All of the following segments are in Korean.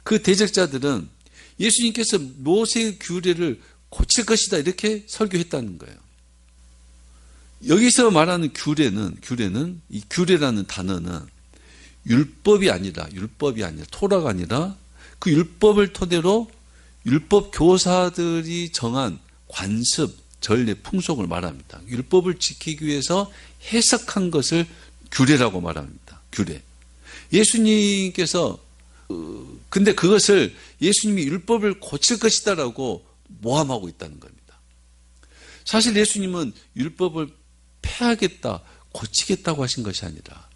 그 대적자들은 예수님께서 모세의 규례를 고칠 것이다 이렇게 설교했다는 거예요. 여기서 말하는 규례는 이 규례라는 단어는 율법이 아니라 토라가 아니라 그 율법을 토대로 율법 교사들이 정한 관습, 전례, 풍속을 말합니다. 율법을 지키기 위해서 해석한 것을 규례라고 말합니다. 규례. 예수님께서 근데 그것을 예수님이 율법을 고칠 것이다라고 모함하고 있다는 겁니다. 사실 예수님은 율법을 폐하겠다, 고치겠다고 하신 것이 아니라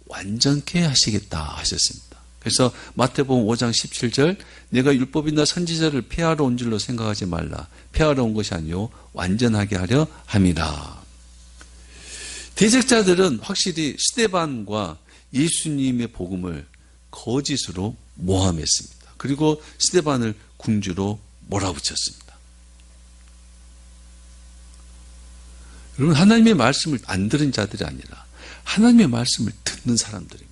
완전케 하시겠다 하셨습니다. 그래서 마태복음 5장 17절 내가 율법이나 선지자를 폐하러 온 줄로 생각하지 말라. 폐하러 온 것이 아니요 완전하게 하려 함이라. 대적자들은 확실히 스데반과 예수님의 복음을 거짓으로 모함했습니다. 그리고 스데반을 궁주로 몰아붙였습니다. 여러분, 하나님의 말씀을 안 들은 자들이 아니라 하나님의 말씀을 듣는 사람들입니다.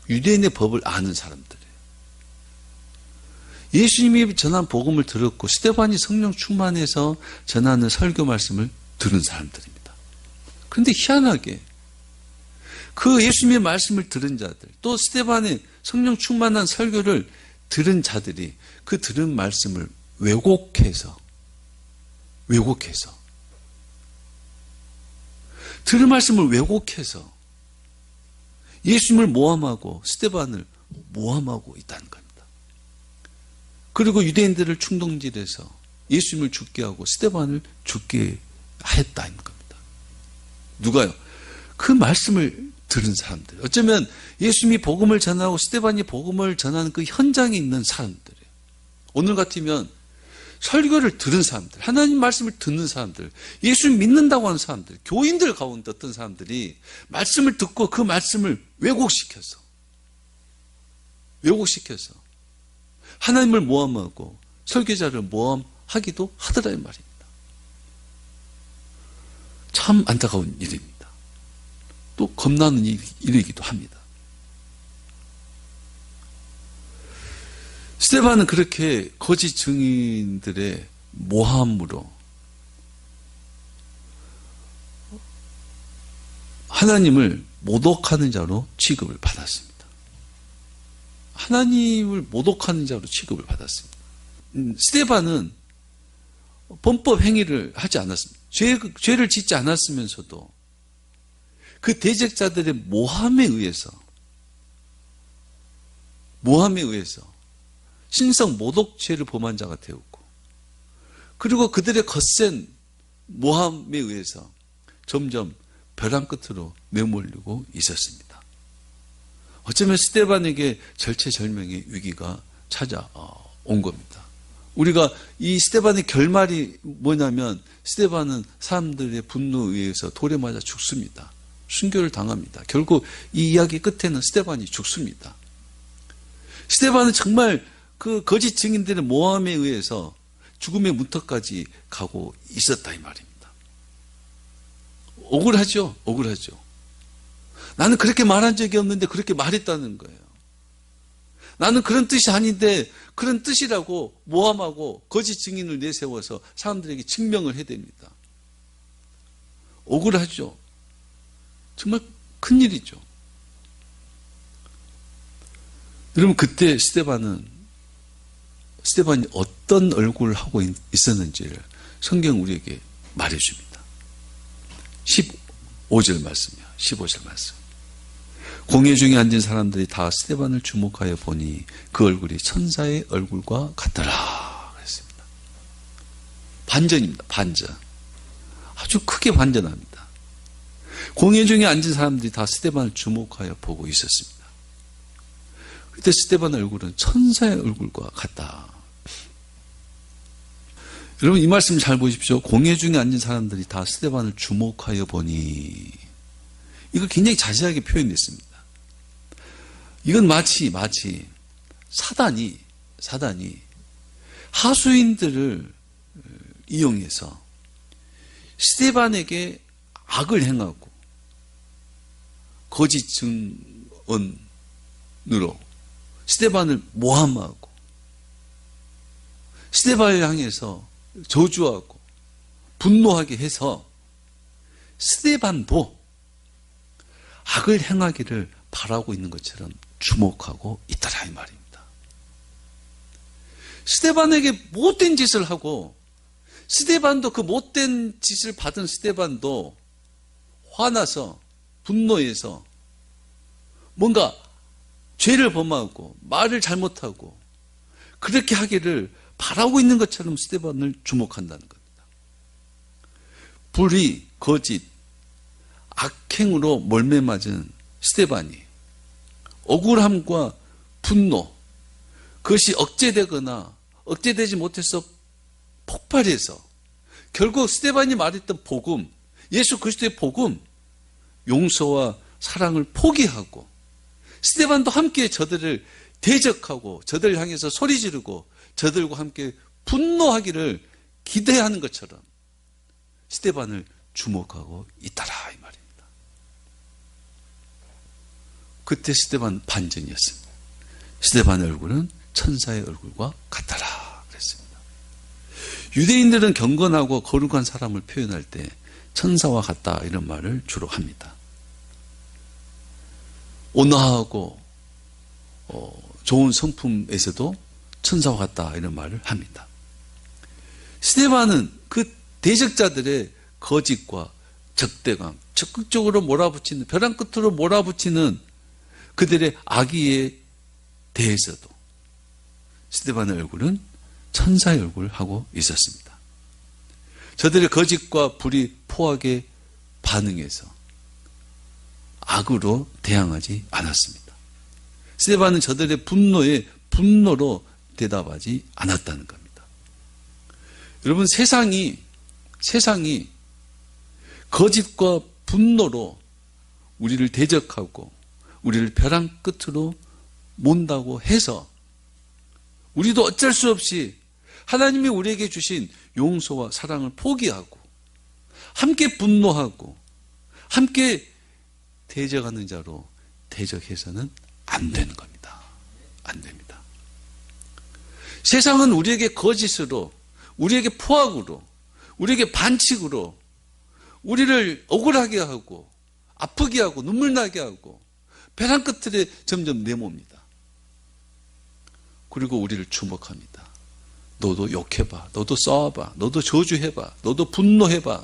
유대인의 법을 아는 사람들이에요. 예수님이 전한 복음을 들었고 스데반이 성령 충만해서 전하는 설교 말씀을 들은 사람들입니다. 그런데 희한하게 그 예수님의 말씀을 들은 자들, 또 스데반의 성령 충만한 설교를 들은 자들이 그 들은 말씀을 왜곡해서 들은 말씀을 왜곡해서 예수님을 모함하고 스데반을 모함하고 있다는 겁니다. 그리고 유대인들을 충동질해서 예수님을 죽게 하고 스데반을 죽게 하였다는 겁니다. 누가요? 그 말씀을 들은 사람들. 어쩌면 예수님이 복음을 전하고 스데반이 복음을 전하는 그 현장에 있는 사람들이에요. 오늘 같으면 설교를 들은 사람들, 하나님 말씀을 듣는 사람들, 예수를 믿는다고 하는 사람들, 교인들 가운데 어떤 사람들이 말씀을 듣고 그 말씀을 왜곡시켜서 하나님을 모함하고 설교자를 모함하기도 하더라 이 말입니다. 참 안타까운 일입니다. 또 겁나는 일이기도 합니다. 스데반은 그렇게 거짓 증인들의 모함으로 하나님을 모독하는 자로 취급을 받았습니다. 하나님을 모독하는 자로 취급을 받았습니다. 스데반은 범법 행위를 하지 않았습니다. 죄를 짓지 않았으면서도 그 대적자들의 모함에 의해서 신성 모독죄를 범한 자가 되었고, 그리고 그들의 거센 모함에 의해서 점점 벼랑 끝으로 내몰리고 있었습니다. 어쩌면 스데반에게 절체절명의 위기가 찾아온 겁니다. 우리가 이 스데반의 결말이 뭐냐면 스데반은 사람들의 분노에 의해서 돌에 맞아 죽습니다. 순교를 당합니다. 결국 이 이야기 끝에는 스데반이 죽습니다. 스데반은 정말 그 거짓 증인들의 모함에 의해서 죽음의 문턱까지 가고 있었다 이 말입니다. 억울하죠? 나는 그렇게 말한 적이 없는데 그렇게 말했다는 거예요. 나는 그런 뜻이 아닌데 그런 뜻이라고 모함하고 거짓 증인을 내세워서 사람들에게 증명을 해야 됩니다. 억울하죠? 정말 큰일이죠. 여러분, 그때 스데반이 어떤 얼굴을 하고 있었는지를 성경 우리에게 말해줍니다. 15절 말씀이요. 15절 말씀. 공회 중에 앉은 사람들이 다 스데반을 주목하여 보니 그 얼굴이 천사의 얼굴과 같더라 그랬습니다. 반전입니다. 반전. 아주 크게 반전합니다. 공회 중에 앉은 사람들이 다 스데반을 주목하여 보고 있었습니다. 그때 스데반의 얼굴은 천사의 얼굴과 같다. 여러분, 이 말씀 잘 보십시오. 공회 중에 앉은 사람들이 다 스데반을 주목하여 보니, 이걸 굉장히 자세하게 표현했습니다. 이건 마치 사단이 하수인들을 이용해서 스데반에게 악을 행하고 거짓 증언으로 스데반을 모함하고 스데반을 향해서 저주하고 분노하게 해서 스데반도 악을 행하기를 바라고 있는 것처럼 주목하고 있더라 이 말입니다. 스데반에게 못된 짓을 하고 스데반도 그 못된 짓을 받은 스데반도 화나서 분노해서 뭔가 죄를 범하고 말을 잘못하고 그렇게 하기를 바라고 있는 것처럼 스데반을 주목한다는 겁니다. 불의, 거짓, 악행으로 몰매맞은 스데반이 억울함과 분노, 그것이 억제되거나 억제되지 못해서 폭발해서 결국 스데반이 말했던 복음, 예수 그리스도의 복음, 용서와 사랑을 포기하고 스데반도 함께 저들을 대적하고 저들을 향해서 소리 지르고 저들과 함께 분노하기를 기대하는 것처럼 스데반을 주목하고 있더라 이 말입니다. 그때 스데반 반전이었습니다. 스데반의 얼굴은 천사의 얼굴과 같더라 그랬습니다. 유대인들은 경건하고 거룩한 사람을 표현할 때 천사와 같다 이런 말을 주로 합니다. 온화하고 좋은 성품에서도 천사와 같다 이런 말을 합니다. 스데반은 그 대적자들의 거짓과 적대감, 적극적으로 몰아붙이는, 벼랑 끝으로 몰아붙이는 그들의 악의에 대해서도 스데반의 얼굴은 천사의 얼굴을 하고 있었습니다. 저들의 거짓과 불의 포악에 반응해서 악으로 대항하지 않았습니다. 스데반은 저들의 분노에 분노로 대답하지 않았다는 겁니다. 여러분, 세상이 거짓과 분노로 우리를 대적하고 우리를 벼랑 끝으로 몬다고 해서 우리도 어쩔 수 없이 하나님이 우리에게 주신 용서와 사랑을 포기하고 함께 분노하고 함께 대적하는 자로 대적해서는 안 되는 겁니다. 안 됩니다. 세상은 우리에게 거짓으로, 우리에게 포악으로, 우리에게 반칙으로 우리를 억울하게 하고 아프게 하고 눈물 나게 하고 벼랑 끝에 점점 내모입니다. 그리고 우리를 주목합니다. 너도 욕해봐, 너도 싸워봐, 너도 저주해봐, 너도 분노해봐,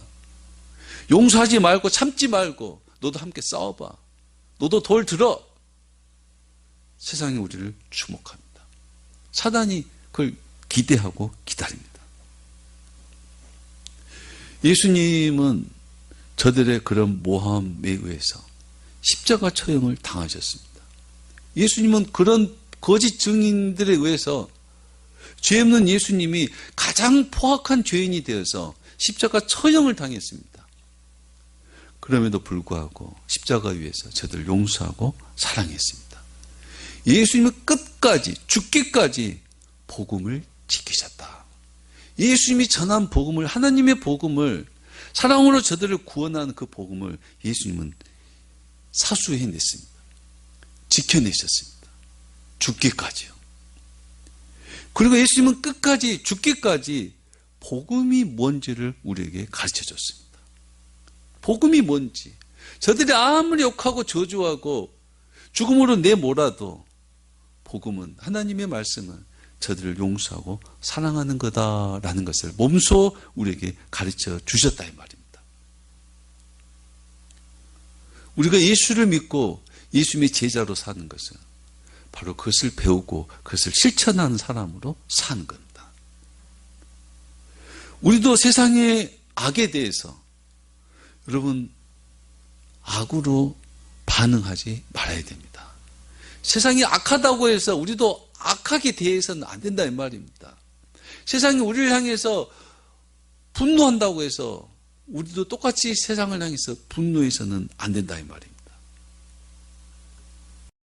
용서하지 말고 참지 말고 너도 함께 싸워봐, 너도 돌 들어. 세상이 우리를 주목합니다. 사단이 그걸 기대하고 기다립니다. 예수님은 저들의 그런 모함에 의해서 십자가 처형을 당하셨습니다. 예수님은 그런 거짓 증인들에 의해서 죄 없는 예수님이 가장 포악한 죄인이 되어서 십자가 처형을 당했습니다. 그럼에도 불구하고 십자가 위에서 저들을 용서하고 사랑했습니다. 예수님은 끝까지, 죽기까지 복음을 지키셨다. 예수님이 전한 복음을, 하나님의 복음을, 사랑으로 저들을 구원하는 그 복음을 예수님은 사수해냈습니다. 지켜내셨습니다. 죽기까지요. 그리고 예수님은 끝까지, 죽기까지 복음이 뭔지를 우리에게 가르쳐 줬습니다. 복음이 뭔지. 저들이 아무리 욕하고 저주하고 죽음으로 내몰아도 복음은, 하나님의 말씀은 저들을 용서하고 사랑하는 거다라는 것을 몸소 우리에게 가르쳐 주셨다 이 말입니다. 우리가 예수를 믿고 예수님의 제자로 사는 것은 바로 그것을 배우고 그것을 실천하는 사람으로 사는 겁니다. 우리도 세상의 악에 대해서 여러분 악으로 반응하지 말아야 됩니다. 세상이 악하다고 해서 우리도 악하게 대해서는 안 된다 이 말입니다. 세상이 우리를 향해서 분노한다고 해서 우리도 똑같이 세상을 향해서 분노해서는 안 된다 이 말입니다.